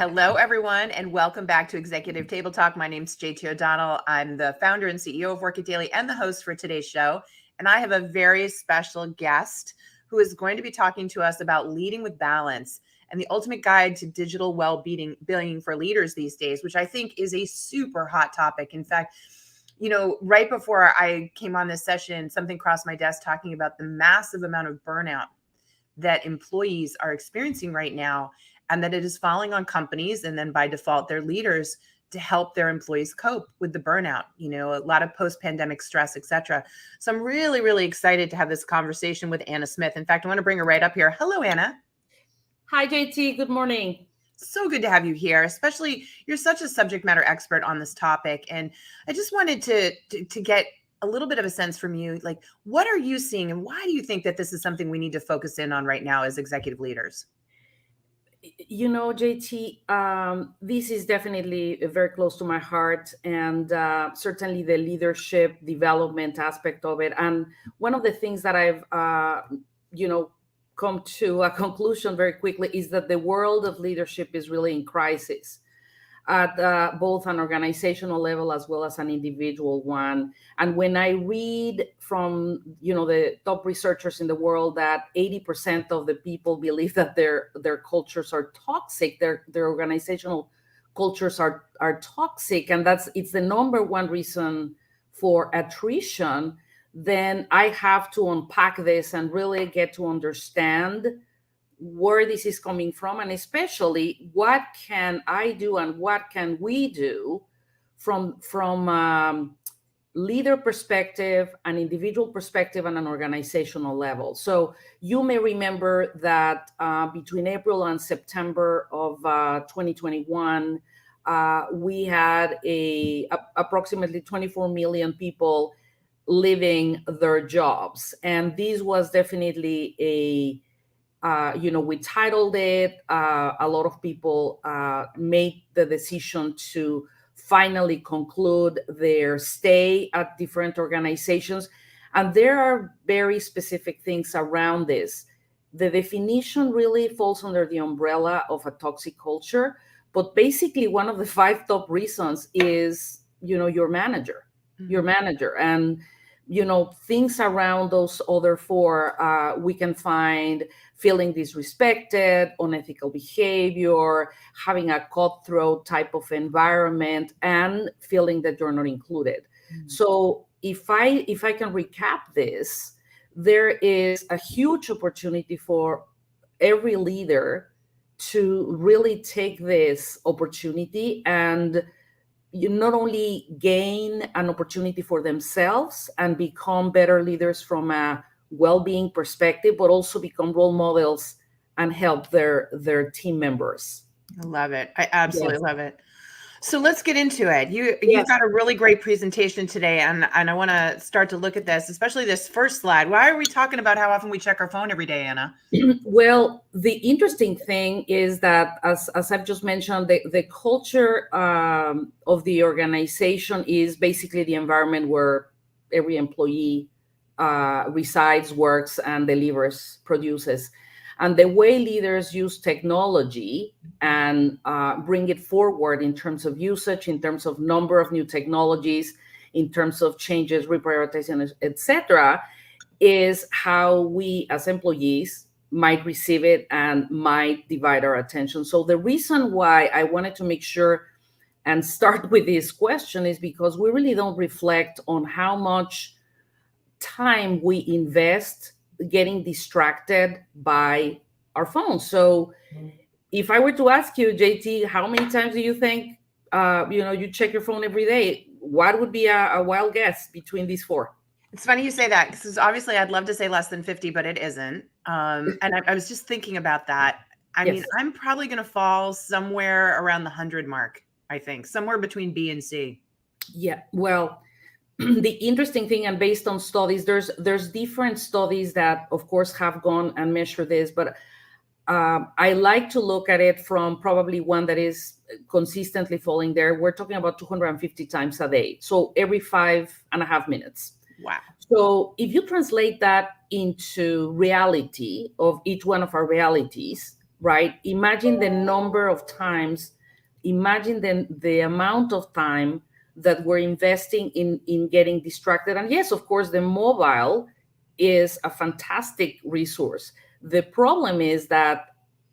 Hello, everyone, and welcome back to Executive Table Talk. My name's JT O'Donnell. I'm the founder and CEO of Work It Daily and the host for today's show. And I have a very special guest who is going to be talking to us about leading with balance and the ultimate guide to digital well-being for leaders these days, which I think is a super hot topic. In fact, right before I came on this session, something crossed my desk talking about the massive amount of burnout that employees are experiencing right now, and that it is falling on companies and then by default their leaders to help their employees cope with the burnout, a lot of post-pandemic stress, etc. So I'm really, really excited to have this conversation with Anna Smith. In fact, I want to bring her right up here. Hello, Anna. Hi, JT. Good morning. So good to have you here, especially you're such a subject matter expert on this topic. And I just wanted to get a little bit of a sense from you, like, what are you seeing and why do you think that this is something we need to focus in on right now as executive leaders? JT, this is definitely very close to my heart, and certainly the leadership development aspect of it. And one of the things that I've, come to a conclusion very quickly is that the world of leadership is really in crisis at both an organizational level as well as an individual one. And when I read from the top researchers in the world that 80% of the people believe that their cultures are toxic, their organizational cultures are toxic, and it's the number one reason for attrition, then I have to unpack this and really get to understand where this is coming from, and especially what can I do and what can we do from leader perspective, an individual perspective, and an organizational level. So you may remember that between April and September of 2021, we had approximately 24 million people leaving their jobs, and this was definitely we titled it. A lot of people made the decision to finally conclude their stay at different organizations. And there are very specific things around this. The definition really falls under the umbrella of a toxic culture. But basically, one of the 5 top reasons is, your manager, And, things around those other 4, we can find feeling disrespected, unethical behavior, having a cutthroat type of environment, and feeling that you're not included. Mm-hmm. So if I can recap this, there is a huge opportunity for every leader to really take this opportunity and you not only gain an opportunity for themselves and become better leaders from a well-being perspective, but also become role models and help their team members. I love it. I absolutely love it. So let's get into it. You've got a really great presentation today, and I want to start to look at this, especially this first slide. Why are we talking about how often we check our phone every day, Anna? Well, the interesting thing is that, as I've just mentioned, the culture of the organization is basically the environment where every employee resides, works, and delivers, produces. And the way leaders use technology and bring it forward in terms of usage, in terms of number of new technologies, in terms of changes, reprioritization, etc., is how we as employees might receive it and might divide our attention. So the reason why I wanted to make sure and start with this question is because we really don't reflect on how much time we invest getting distracted by our phones. So if I were to ask you, JT, how many times do you think you check your phone every day? What would be a wild guess between these 4? It's funny you say that, because obviously I'd love to say less than 50, but it isn't. And I was just thinking about that. I mean, I'm probably going to fall somewhere around the 100 mark, I think, somewhere between B and C. Yeah, well, the interesting thing, and based on studies, there's different studies that, of course, have gone and measured this, but I like to look at it from probably one that is consistently falling there. We're talking about 250 times a day, so every 5.5 minutes. Wow. So if you translate that into reality of each one of our realities, right? Imagine the number of times, imagine the amount of time that we're investing in getting distracted. And yes, of course, the mobile is a fantastic resource. The problem is that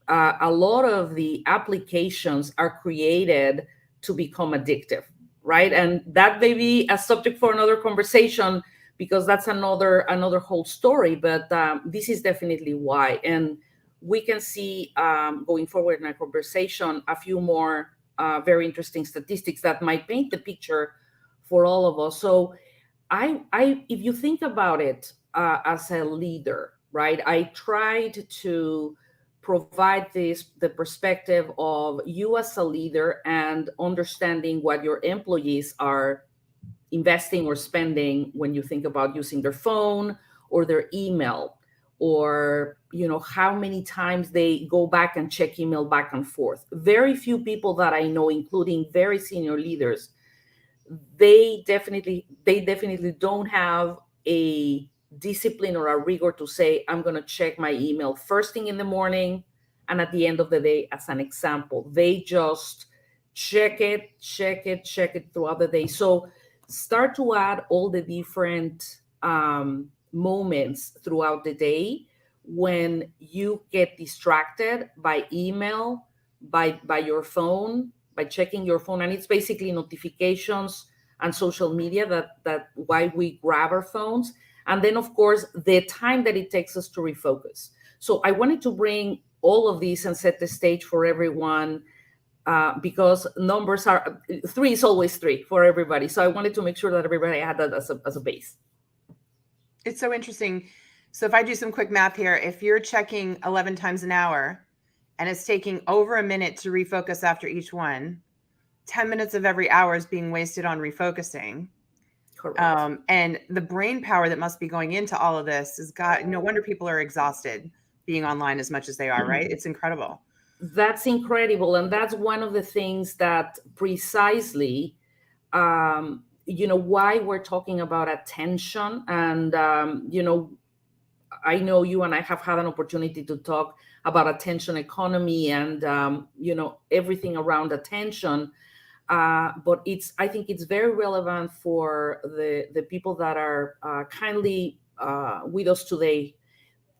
a lot of the applications are created to become addictive, right? And that may be a subject for another conversation, because that's another whole story. But this is definitely why. And we can see, going forward in our conversation, a few more very interesting statistics that might paint the picture for all of us. So if you think about it, as a leader, right? I tried to provide the perspective of you as a leader and understanding what your employees are investing or spending when you think about using their phone or their email, or how many times they go back and check email back and forth. Very few people that I know, including very senior leaders, they definitely don't have a discipline or a rigor to say, I'm going to check my email first thing in the morning and at the end of the day. As an example, they just check it throughout the day. So start to add all the different moments throughout the day when you get distracted by email, by your phone, by checking your phone. And it's basically notifications and social media that why we grab our phones. And then, of course, the time that it takes us to refocus. So I wanted to bring all of these and set the stage for everyone, because numbers are three is always three for everybody. So I wanted to make sure that everybody had that as a base. It's so interesting. So if I do some quick math here, if you're checking 11 times an hour and it's taking over a minute to refocus after each one, 10 minutes of every hour is being wasted on refocusing. Correct. And the brain power that must be going into all of this is no wonder people are exhausted being online as much as they are, right? It's incredible. That's incredible. And that's one of the things that precisely, why we're talking about attention. And, I know you and I have had an opportunity to talk about attention economy and, everything around attention. But I think it's very relevant for the people that are kindly with us today,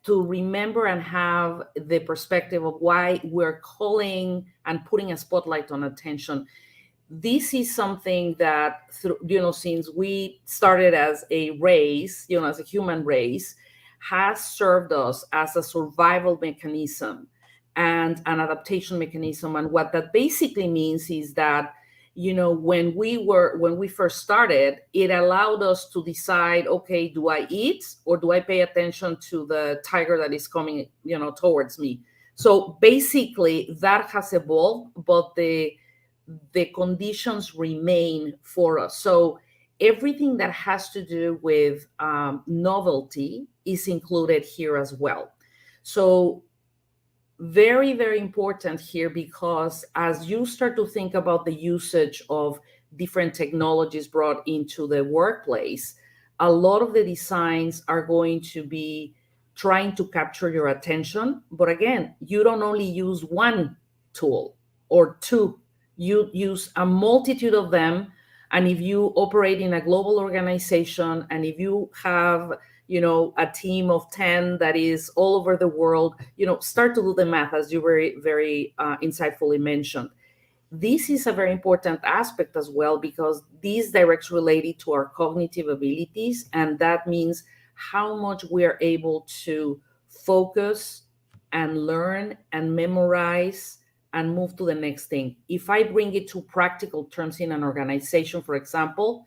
to remember and have the perspective of why we're calling and putting a spotlight on attention. This is something that, since we started as a race, as a human race, has served us as a survival mechanism and an adaptation mechanism. And what that basically means is that, when we first started, it allowed us to decide, okay, do I eat or do I pay attention to the tiger that is coming, towards me? So basically that has evolved, but the conditions remain for us. So everything that has to do with novelty is included here as well. So very, very important here, because as you start to think about the usage of different technologies brought into the workplace, a lot of the designs are going to be trying to capture your attention. But again, you don't only use one tool or two, you use a multitude of them. And if you operate in a global organization, and if you have a team of 10 that is all over the world, start to do the math, as you very, very insightfully mentioned. This is a very important aspect as well, because these directs related to our cognitive abilities. And that means how much we are able to focus and learn and memorize and move to the next thing. If I bring it to practical terms in an organization, for example,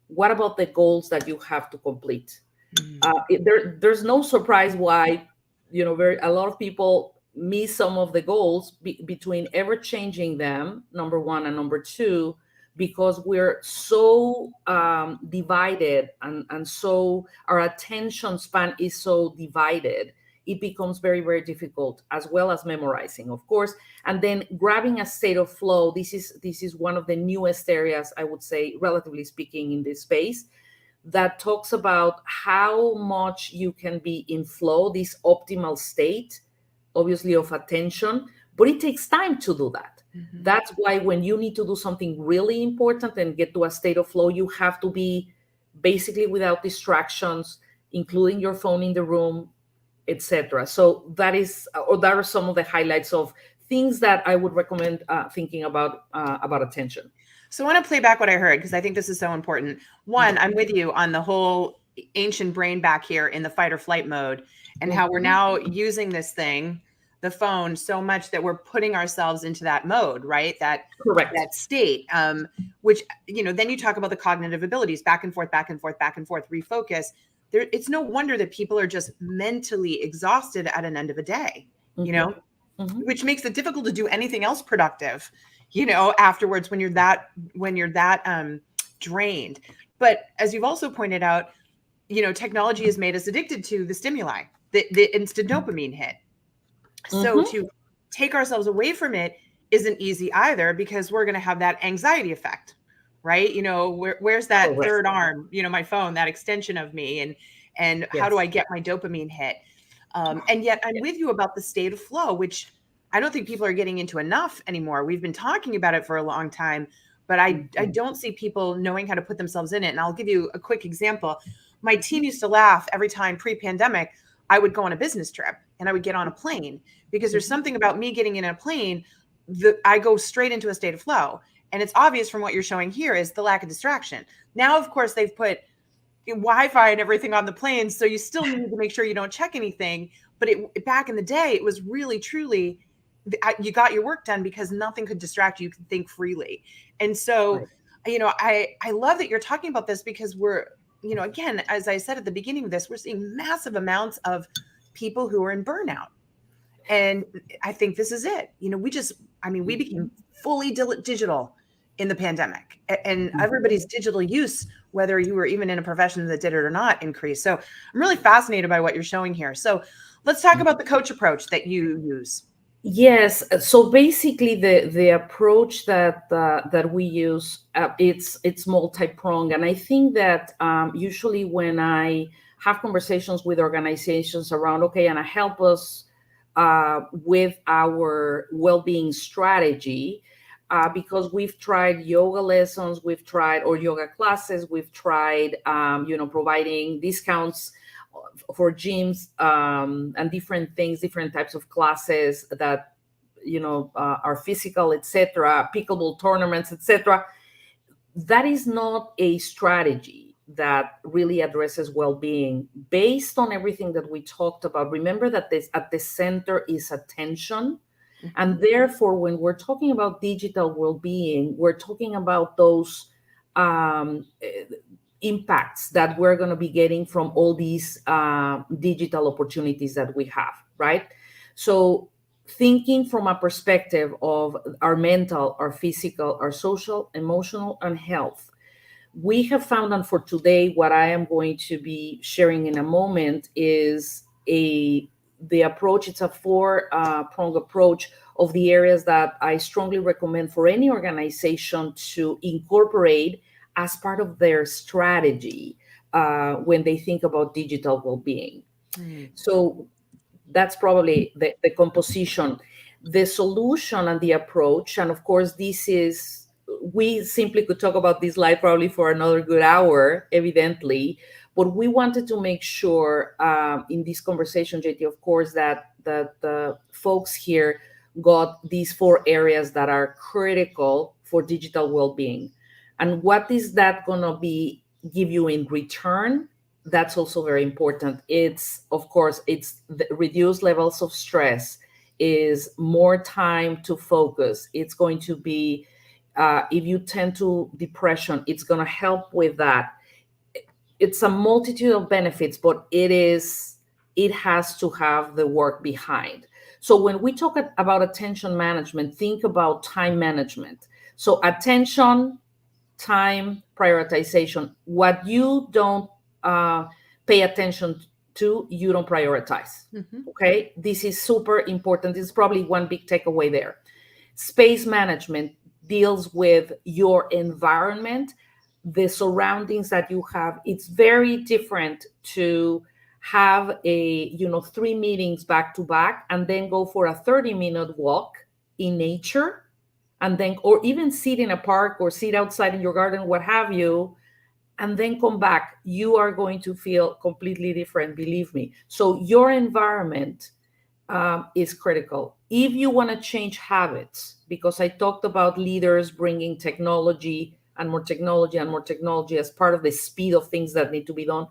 what about the goals that you have to complete? There's no surprise why a lot of people miss some of the goals between ever changing them, number one, and number two, because we're so divided, and so our attention span is so divided, it becomes very, very difficult, as well as memorizing, of course. And then grabbing a state of flow. This is one of the newest areas, I would say, relatively speaking, in this space, that talks about how much you can be in flow, this optimal state obviously of attention, but it takes time to do that. Mhm. That's why when you need to do something really important and get to a state of flow, you have to be basically without distractions, including your phone in the room, etc. So that are some of the highlights of things that I would recommend thinking about attention. So I want to play back what I heard because I think this is so important. One, I'm with you on the whole ancient brain back here in the fight or flight mode and how we're now using this thing, the phone, so much that we're putting ourselves into that mode, right? Correct. That state, which, then you talk about the cognitive abilities, back and forth, back and forth, back and forth, refocus. It's no wonder that people are just mentally exhausted at an end of a day, which makes it difficult to do anything else productive, afterwards when you're that drained. But as you've also pointed out, technology has made us addicted to the stimuli, the instant dopamine hit. So to take ourselves away from it isn't easy either, because we're going to have that anxiety effect, right? Where's that Correct. third arm, my phone, that extension of me, and how do I get my dopamine hit? And yet I'm with you about the state of flow, which I don't think people are getting into enough anymore. We've been talking about it for a long time, but I don't see people knowing how to put themselves in it. And I'll give you a quick example. My team used to laugh every time pre-pandemic I would go on a business trip and I would get on a plane, because there's something about me getting in a plane that I go straight into a state of flow. And it's obvious from what you're showing here is the lack of distraction. Now, of course, they've put Wi-Fi and everything on the plane, so you still need to make sure you don't check anything. But back in the day, it was really, truly, you got your work done because nothing could distract you. You could think freely. And so, I love that you're talking about this, because we're, again, as I said at the beginning of this, we're seeing massive amounts of people who are in burnout. And I think this is it. We became fully digital in the pandemic, and everybody's digital use, whether you were even in a profession that did it or not, increased. So I'm really fascinated by what you're showing here. So let's talk about the coach approach that you use. Yes. So basically, the approach that we use, it's multi-pronged, and I think that usually when I have conversations with organizations around, okay, and help us with our well-being strategy, because we've tried yoga lessons, or yoga classes, we've tried providing discounts for gyms and different things, different types of classes that are physical, etc., pickleball tournaments, etc. That is not a strategy that really addresses well-being based on everything that we talked about. Remember that at the center is attention. And therefore, when we're talking about digital well-being, we're talking about those impacts that we're going to be getting from all these digital opportunities that we have, right? So thinking from a perspective of our mental, our physical, our social, emotional, and health, we have found, and for today, what I am going to be sharing in a moment is the approach. It's a four-pronged approach of the areas that I strongly recommend for any organization to incorporate as part of their strategy when they think about digital well-being. So that's probably the composition, the solution, and the approach. And of course, we simply could talk about this live probably for another good hour, evidently. But we wanted to make sure in this conversation, JT, of course, that the folks here got these four areas that are critical for digital well-being. And what is that going to give you in return? That's also very important. It's the reduced levels of stress, is more time to focus. It's going to be, if you tend to depression, it's going to help with that. It's a multitude of benefits, but it has to have the work behind. So when we talk about attention management, think about time management. So attention, time, prioritization. What you don't pay attention to, you don't prioritize. Okay, this is super important. This is probably one big takeaway there. Space management deals with your environment, the surroundings that you have. It's very different to have a 3 meetings back to back, and then go for a 30-minute walk in nature, and then, or even sit in a park or sit outside in your garden, what have you, and then come back, you are going to feel completely different, believe me. So your environment is critical. If you want to change habits, because I talked about leaders bringing technology and more technology and more technology as part of the speed of things that need to be done,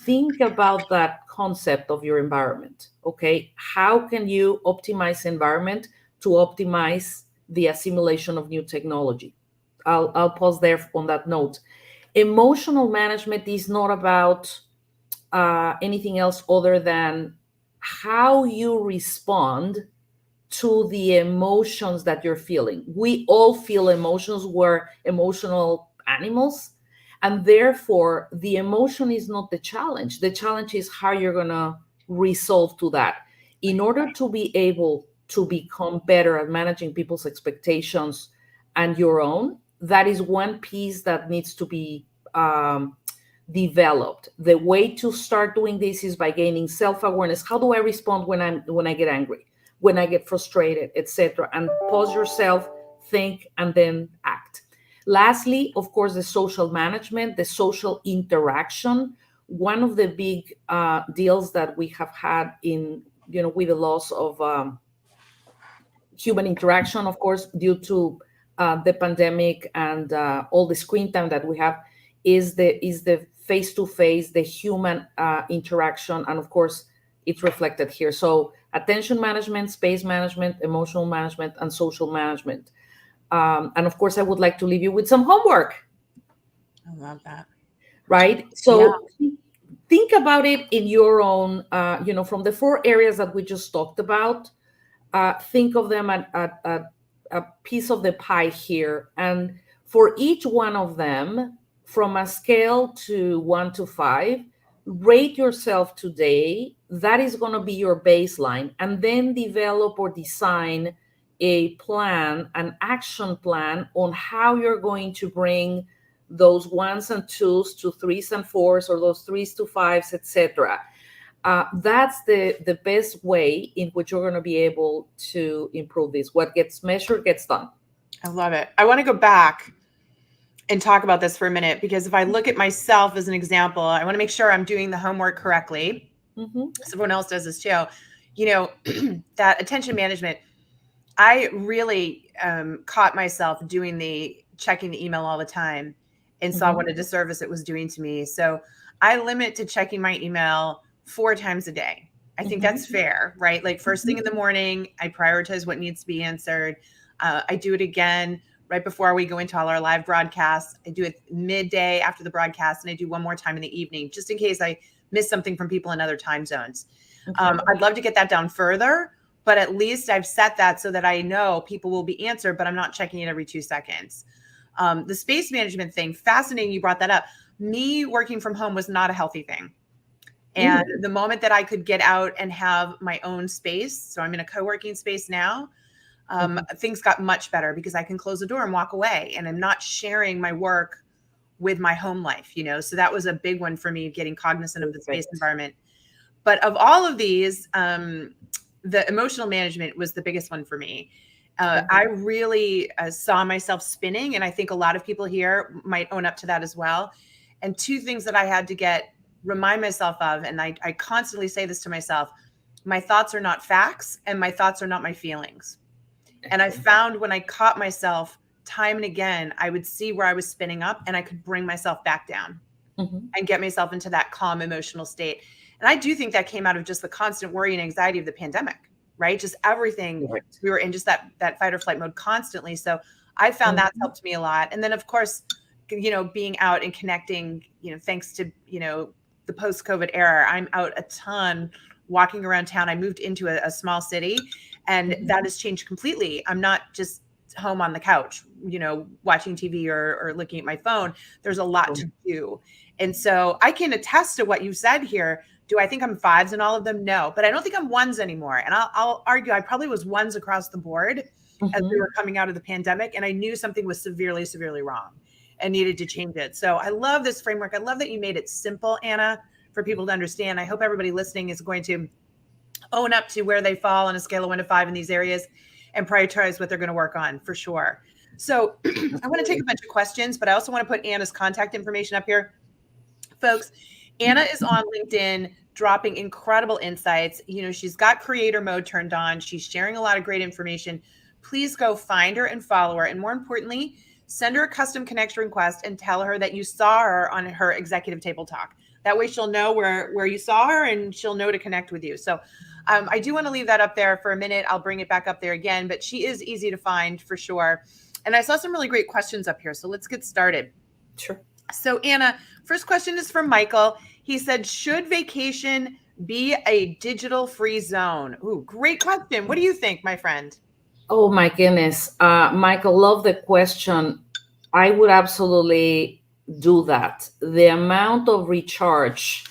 think about that concept of your environment. Okay, how can you optimize environment to optimize the assimilation of new technology? I'll pause there on that note. Emotional management is not about anything else other than how you respond to the emotions that you're feeling. We all feel emotions. We're emotional animals. And therefore, the emotion is not the challenge. The challenge is how you're going to resolve to that. In order to be able to become better at managing people's expectations and your own, that is one piece that needs to be developed. The way to start doing this is by gaining self-awareness. How do I respond when I get angry, when I get frustrated, etc.? And pause yourself, think, and then act. Lastly, of course, the social management, the social interaction. One of the big deals that we have had in, with the loss of human interaction, of course, due to the pandemic and all the screen time that we have, is the face-to-face, the human interaction, and of course, it's reflected here. So attention management, space management, emotional management, and social management. And of course, I would like to leave you with some homework. I love that. Right? So think about it in your own, from the 4 areas that we just talked about. Think of them at a piece of the pie here. And for each one of them, from a scale to 1 to 5, rate yourself today. That is going to be your baseline. And then develop or design a plan, an action plan on how you're going to bring those 1s and 2s to 3s and 4s, or those 3s to 5s, etc. That's the best way in which you're going to be able to improve this. What gets measured gets done. I love it. I want to go back and talk about this for a minute, because if I look at myself as an example, I want to make sure I'm doing the homework correctly. So everyone else does this too. That attention management, I really caught myself doing the checking the email all the time and saw what a disservice it was doing to me. So I limit to checking my email 4 times a day. I think that's fair, right? Like first thing in the morning, I prioritize what needs to be answered. I do it again right before we go into all our live broadcasts. I do it midday after the broadcast, and I do one more time in the evening, just in case I miss something from people in other time zones. I'd love to get that down further, but at least I've set that so that I know people will be answered, but I'm not checking it every 2 seconds. The space management thing, fascinating you brought that up. Me working from home was not a healthy thing. And the moment that I could get out and have my own space, so I'm in a co-working space now, things got much better because I can close the door and walk away, and I'm not sharing my work with my home life, so that was a big one for me, getting cognizant of the space environment. But of all of these, the emotional management was the biggest one for me. I really saw myself spinning, and I think a lot of people here might own up to that as well. And 2 things that I had to remind myself of, and I constantly say this to myself: my thoughts are not facts, and my thoughts are not my feelings. And I found when I caught myself time and again, I would see where I was spinning up, and I could bring myself back down and get myself into that calm emotional state. And I do think that came out of just the constant worry and anxiety of the pandemic, right? Just everything. We were in just that fight or flight mode constantly. So I found that's helped me a lot. And then of course, being out and connecting, thanks to, the post-COVID era, I'm out a ton walking around town. I moved into a small city, and that has changed completely. I'm not just home on the couch, watching TV or looking at my phone. There's a lot to do. And so I can attest to what you said here. Do I think I'm 5s in all of them? No, but I don't think I'm 1s anymore. And I'll argue I probably was 1s across the board as we were coming out of the pandemic. And I knew something was severely, severely wrong and needed to change it. So I love this framework. I love that you made it simple, Anna, for people to understand. I hope everybody listening is going to own up to where they fall on a scale of 1 to 5 in these areas and prioritize what they're going to work on for sure. So I want to take a bunch of questions, but I also want to put Anna's contact information up here. Folks, Anna is on LinkedIn dropping incredible insights. She's got creator mode turned on. She's sharing a lot of great information. Please go find her and follow her. And more importantly, send her a custom connection request and tell her that you saw her on her executive table talk. That way she'll know where you saw her and she'll know to connect with you. So I do want to leave that up there for a minute. I'll bring it back up there again, but she is easy to find for sure. And I saw some really great questions up here. So let's get started. Sure. So Anna, first question is from Michael. He said, should vacation be a digital free zone? Ooh, great question. What do you think, my friend? Oh my goodness. Michael, love the question. I would absolutely do that. The amount of recharge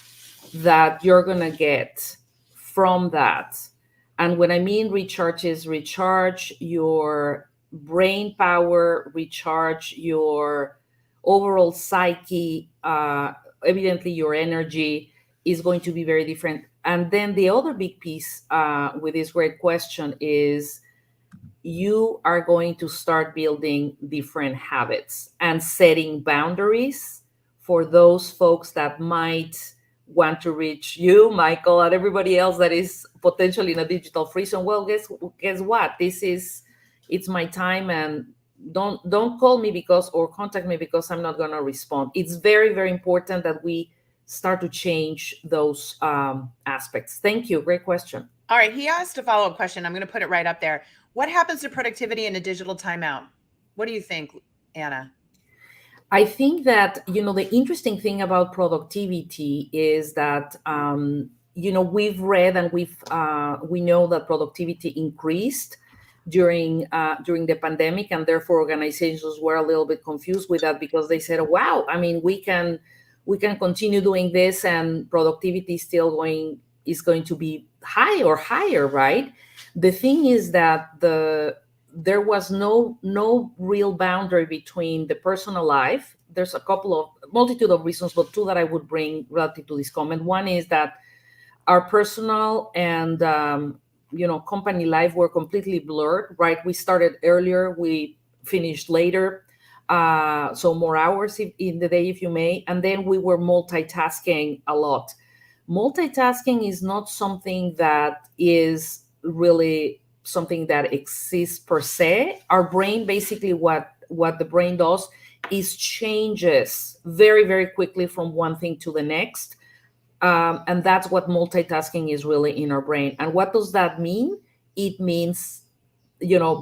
that you're going to get from that. And when I mean recharge is recharge your brain power, recharge your overall psyche, evidently your energy is going to be very different. And then the other big piece with this great question is you are going to start building different habits and setting boundaries for those folks that might want to reach you, Michael, and everybody else that is potentially in a digital free zone. Well, guess what? It's my time, and don't call me because or contact me because I'm not going to respond. It's very, very important that we start to change those aspects. Thank you. Great question. All right. He asked a follow-up question. I'm going to put it right up there. What happens to productivity in a digital timeout? What do you think, Anna? I think that, the interesting thing about productivity is that, we've read and we know that productivity increased during the pandemic, and therefore organizations were a little bit confused with that because they said, wow, I mean, we can continue doing this and productivity is going to be high or higher, right? The thing is that there was no real boundary between the personal life. There's a multitude of reasons, but two that I would bring relative to this comment. One is that our personal and company life were completely blurred, right? We started earlier, we finished later, so more hours in the day, if you may, and then we were multitasking a lot. Multitasking is not something that is really something that exists per se. Our brain, basically what the brain does is changes very, very quickly from one thing to the next. And that's what multitasking is really in our brain. And what does that mean? It means,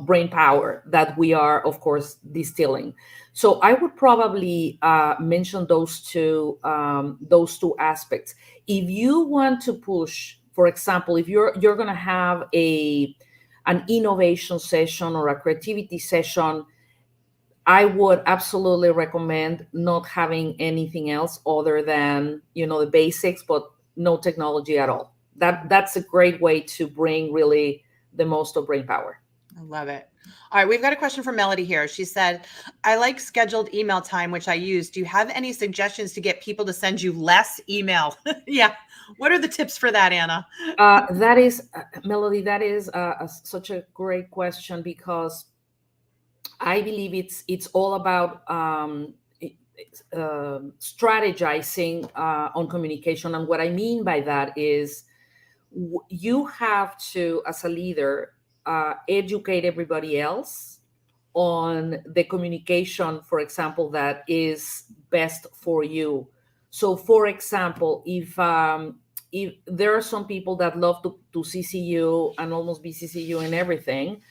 brain power that we are, of course, distilling. So I would probably mention those two aspects. If you want to push, for example, if you're going to have an innovation session or a creativity session, I would absolutely recommend not having anything else other than, the basics, but no technology at all. That's a great way to bring really the most of brain power. I love it. All right, we've got a question from Melody here. She said, I like scheduled email time, which I use. Do you have any suggestions to get people to send you less email? Yeah. What are the tips for that, Anna? That is, Melody, that is such a great question, because I believe it's all about strategizing on communication. And what I mean by that is you have to, as a leader, educate everybody else on the communication, for example, that is best for you. So, for example, if there are some people that love to CC you and almost be CC you in everything,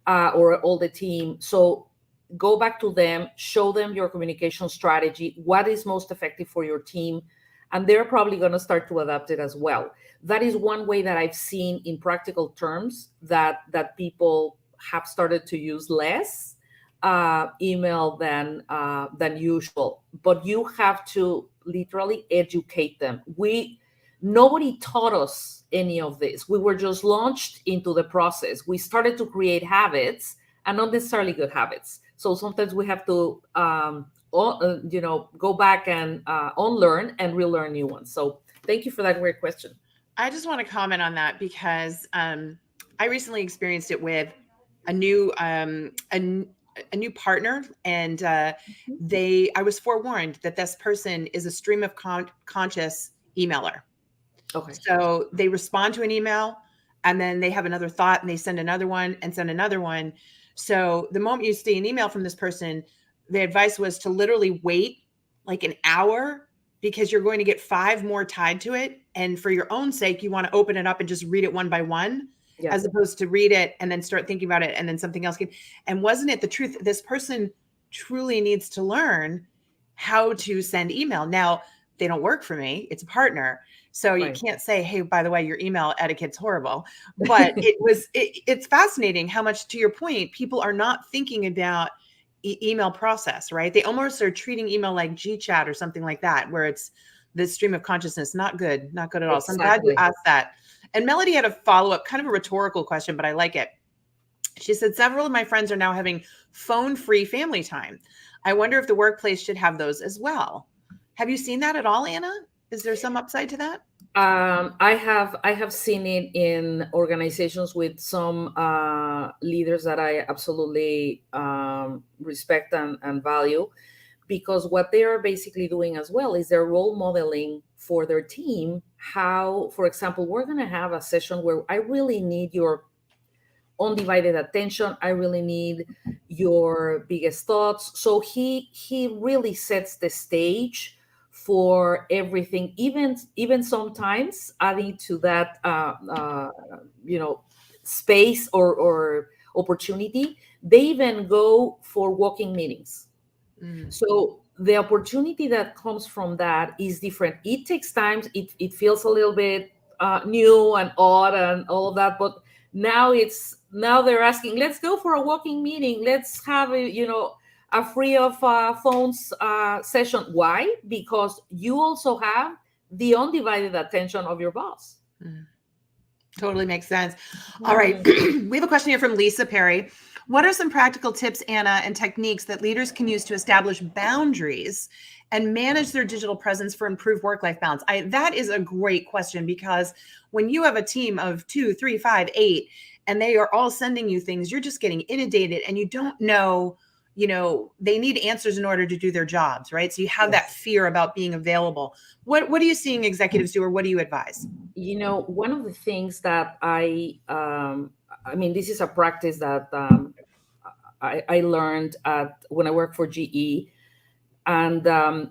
or all the team. So go back to them, show them your communication strategy, what is most effective for your team, and they're probably going to start to adapt it as well. That is one way that I've seen in practical terms that people have started to use less email than usual. But you have to literally educate them. Nobody taught us any of this. We were just launched into the process. We started to create habits, and not necessarily good habits. So sometimes we have to, go back and unlearn and relearn new ones. So Thank you for that great question. I just want to comment on that because I recently experienced it with a new a new partner, and I was forewarned that this person is a stream of conscious emailer. Okay. So they respond to an email, and then they have another thought, and they send another one and send another one. So the moment you see an email from this person, the advice was to literally wait like an hour, because you're going to get five more tied to it. And for your own sake, you want to open it up and just read it one by one, Yeah. as opposed to read it and then start thinking about it and then something else. And wasn't it the truth? This person truly needs to learn how to send email. Now, they don't work for me. It's a partner. So you Right. can't say, hey, by the way, your email etiquette's horrible. But it's fascinating how much, to your point, people are not thinking about email process, right? They almost are treating email like GChat or something like that, where it's this stream of consciousness. Not good, not good at all. So I'm glad you Exactly. asked that. And Melody had a follow-up, kind of a rhetorical question, but I like it. She said, several of my friends are now having phone-free family time. I wonder if the workplace should have those as well. Have you seen that at all, Anna? Is there some upside to that? I have seen it in organizations with some leaders that I absolutely respect and value, because what they are basically doing as well is they're role modeling for their team how, for example, we're going to have a session where I really need your undivided attention. I really need your biggest thoughts. So he really sets the stage for everything, even sometimes adding to that you know space or opportunity. They even go for walking meetings. Mm. So the opportunity that comes from that is different. It takes time. It feels a little bit new and odd and all of that. But now they're asking, let's go for a walking meeting. Let's have a free of phones session. Why? Because you also have the undivided attention of your boss. Mm. Totally makes sense. All right. Mhm. We have a question here from Lisa Perry. What are some practical tips, Anna, and techniques that leaders can use to establish boundaries and manage their digital presence for improved work-life balance? That is a great question, because when you have a team of 2, 3, 5, 8, and they are all sending you things, you're just getting inundated, and you don't know, they need answers in order to do their jobs, right? So you have that Yes. fear about being available. What are you seeing executives do, or what do you advise? One of the things that I mean, this is a practice that I learned when I worked for GE, and my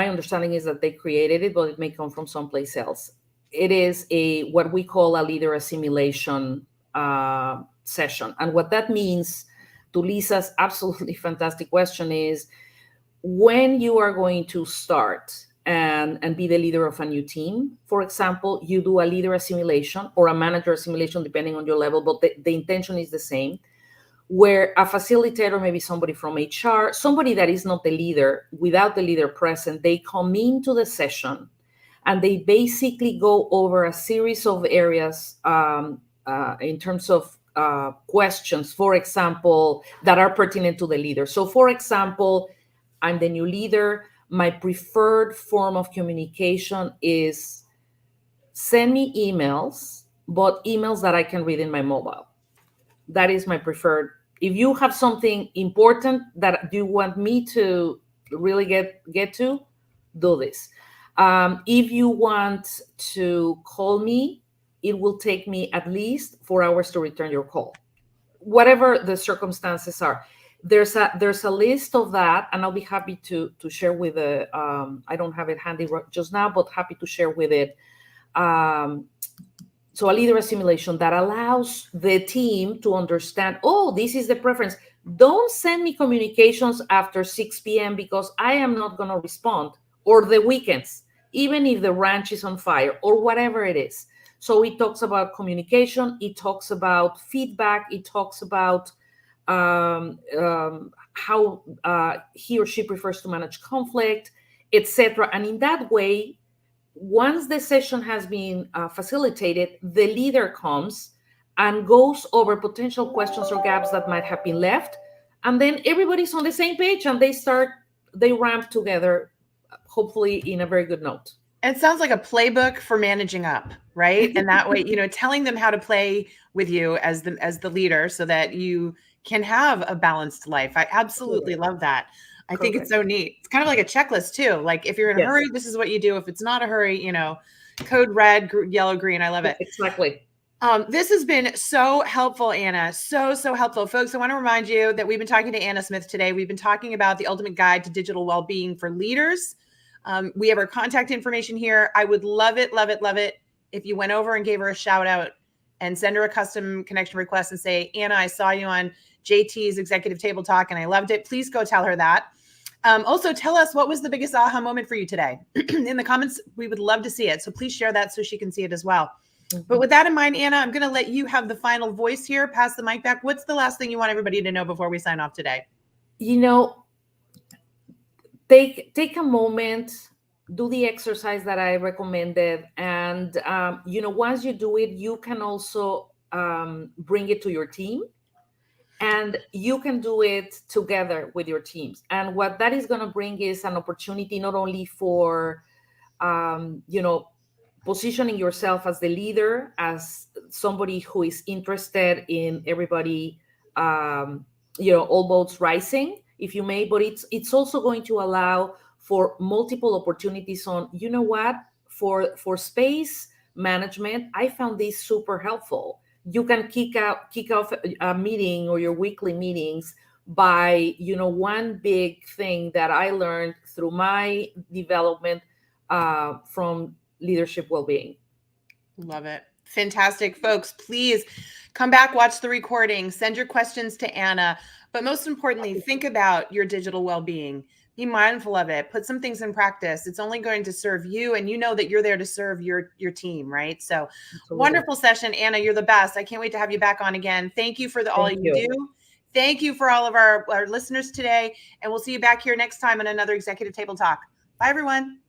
understanding is that they created it, but it may come from someplace else. It is what we call a leader assimilation session, and what that means, to Lisa's absolutely fantastic question, is when you are going to start and be the leader of a new team. For example, you do a leader assimilation or a manager assimilation, depending on your level, but the intention is the same, where a facilitator, maybe somebody from HR, somebody that is not the leader, without the leader present, they come into the session and they basically go over a series of areas in terms of questions, for example, that are pertinent to the leader. So, for example, I'm the new leader. My preferred form of communication is send me emails, but emails that I can read in my mobile. That is my preferred. If you have something important that you want me to really get to, do this. If you want to call me, it will take me at least 4 hours to return your call, whatever the circumstances are. There's a list of that, and I'll be happy to share with the. I don't have it handy just now, but happy to share with it. So a leader assimilation that allows the team to understand, oh, this is the preference. Don't send me communications after 6 p.m. because I am not going to respond, or the weekends, even if the ranch is on fire or whatever it is. So it talks about communication. It talks about feedback. It talks about how he or she prefers to manage conflict, etc. And in that way, once the session has been facilitated, the leader comes and goes over potential questions or gaps that might have been left. And then everybody's on the same page and they ramp together hopefully in a very good note. It sounds like a playbook for managing up, right? And that way, telling them how to play with you as the leader so that you can have a balanced life. I absolutely Correct. love that. I think it's Correct. so neat. It's kind of like a checklist too. Like if you're in a Yes, hurry, this is what you do. If it's not a hurry, code red, yellow, green. I love it. exactly. This has been so helpful, Anna. So helpful. Folks, I want to remind you that we've been talking to Anna Smith today. We've been talking about the ultimate guide to digital well-being for leaders. We have her contact information here. I would love it if you went over and gave her a shout out and send her a custom connection request and say, Anna, I saw you on JT's Executive Table Talk and I loved it. Please go tell her that. Also, tell us what was the biggest aha moment for you today. In the comments, we would love to see it. So please share that so she can see it as well. But with that in mind, Anna, I'm going to let you have the final voice here. Pass the mic back. What's the last thing you want everybody to know before we sign off today? Take a moment, do the exercise that I recommended, and once you do it, you can also bring it to your team, and you can do it together with your teams. And what that is going to bring is an opportunity not only for positioning yourself as the leader, as somebody who is interested in everybody, all boats rising, if you may, but it's also going to allow for multiple opportunities on, for space management. I found this super helpful. You can kick off a meeting or your weekly meetings by, one big thing that I learned through my development from leadership well-being. Love it. Fantastic. Folks, please come back, watch the recording, send your questions to Anna. But most importantly, think about your digital well-being. Be mindful of it. Put some things in practice. It's only going to serve you, and you know that you're there to serve your team, right? So Absolutely. Wonderful session, Anna. You're the best. I can't wait to have you back on again. Thank you for all you do. Thank you for all of our listeners today, and we'll see you back here next time on another Executive Table Talk. Bye, everyone.